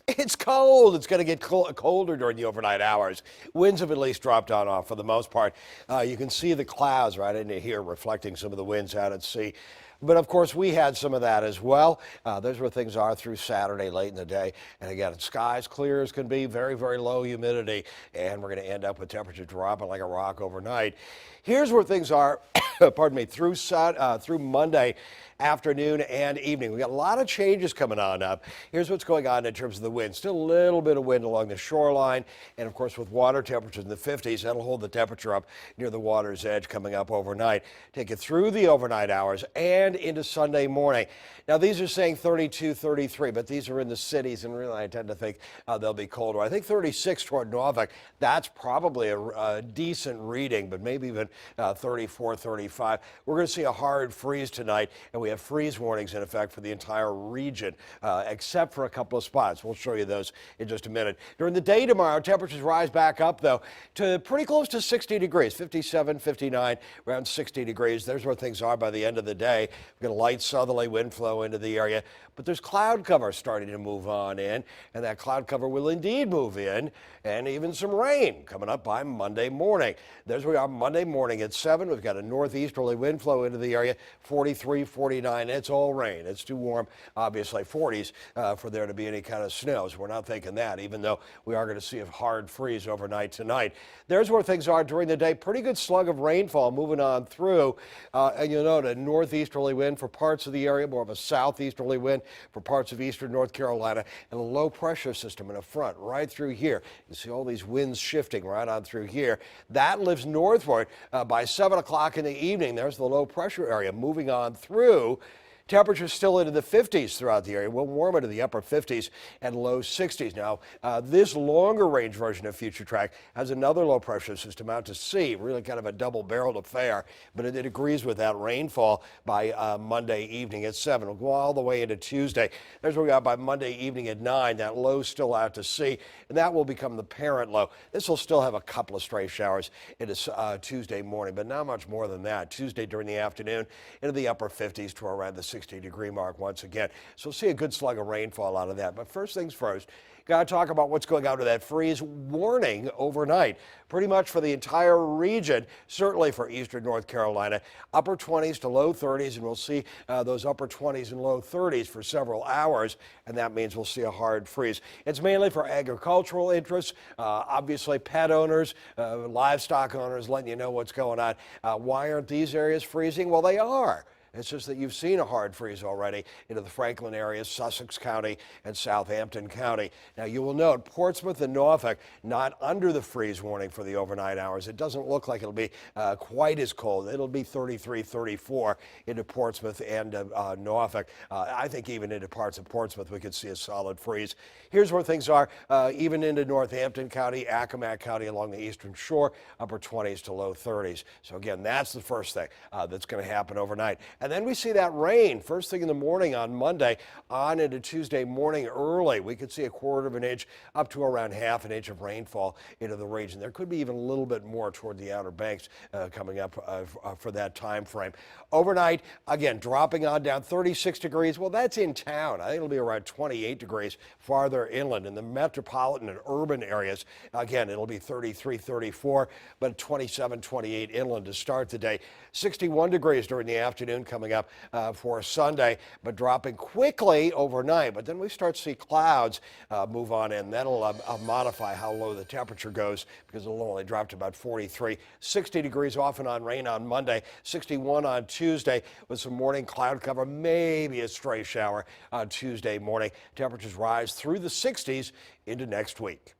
It's cold. It's going to get colder during the overnight hours. Winds have at least dropped on off for the most part. You can see the clouds right into here reflecting some of the winds out at sea. But of course, we had some of that as well. There's where things are through Saturday late in the day. And again, skies clear as can be, very, very low humidity. And we're going to end up with temperatures dropping like a rock overnight. Here's where things are, pardon me, through Monday afternoon and evening. We got a lot of changes coming on up. Here's what's going on in terms of the wind. Still a little bit of wind along the shoreline. And of course, with water temperatures in the 50s, that'll hold the temperature up near the water's edge coming up overnight. Take it through the overnight hours and into Sunday morning. Now, these are saying 32, 33, but these are in the cities, and really I tend to think they'll be colder. I think 36 toward Norfolk, that's probably a decent reading, but maybe even 34, 35. We're going to see a hard freeze tonight, and we have freeze warnings in effect for the entire region, except for a couple of spots. We'll show you those in just a minute. During the day tomorrow, temperatures rise back up, though, to pretty close to 60 degrees, 57, 59, around 60 degrees. There's where things are by the end of the day. We've got a light southerly wind flow into the area, but there's cloud cover starting to move on in, and that cloud cover will indeed move in, and even some rain coming up by Monday morning. There's where we are Monday morning at 7. We've got a northeasterly wind flow into the area, 43, 49. It's all rain. It's too warm, obviously, 40s for there to be any kind of snow. So we're not thinking that, even though we are going to see a hard freeze overnight tonight. There's where things are during the day. Pretty good slug of rainfall moving on through, and you'll note a northeasterly wind for parts of the area, more of a southeasterly wind for parts of eastern North Carolina, and a low pressure system in the front right through here. You see all these winds shifting right on through here. That lives northward by 7 o'clock in the evening. There's the low pressure area moving on through. Temperatures still into the 50s throughout the area. We'll warm into the upper 50s and low 60s. Now, this longer range version of Future Track has another low pressure system out to sea, really kind of a double-barreled affair, but it agrees with that rainfall by Monday evening at 7. It'll go all the way into Tuesday. There's what we got by Monday evening at 9. That low still out to sea, and that will become the parent low. This will still have a couple of stray showers into Tuesday morning, but not much more than that. Tuesday during the afternoon into the upper 50s to around the 60-degree mark once again. So we'll see a good slug of rainfall out of that. But first things first, got to talk about what's going on to that freeze warning overnight. Pretty much for the entire region, certainly for eastern North Carolina, upper 20s to low 30s, and we'll see those upper 20s and low 30s for several hours, and that means we'll see a hard freeze. It's mainly for agricultural interests, obviously pet owners, livestock owners, letting you know what's going on. Why aren't these areas freezing? Well, they are. It's just that you've seen a hard freeze already into the Franklin area, Sussex County, and Southampton County. Now, you will note Portsmouth and Norfolk not under the freeze warning for the overnight hours. It doesn't look like it'll be quite as cold. It'll be 33, 34 into Portsmouth and Norfolk. I think even into parts of Portsmouth, we could see a solid freeze. Here's where things are, even into Northampton County, Accomack County along the eastern shore, upper 20s to low 30s. So again, that's the first thing that's going to happen overnight. And then we see that rain first thing in the morning on Monday on into Tuesday morning early. We could see a quarter of an inch up to around half an inch of rainfall into the region. There could be even a little bit more toward the Outer Banks coming up for that time frame. Overnight, again, dropping on down 36 degrees. Well, that's in town. I think it'll be around 28 degrees farther inland in the metropolitan and urban areas. Again, it'll be 33, 34, but 27, 28 inland to start the day. 61 degrees during the afternoon coming up for Sunday, but dropping quickly overnight. But then we start to see clouds move on in. That'll modify how low the temperature goes because it'll only drop to about 43. 60 degrees off and on rain on Monday, 61 on Tuesday with some morning cloud cover, maybe a stray shower on Tuesday morning. Temperatures rise through the 60s into next week.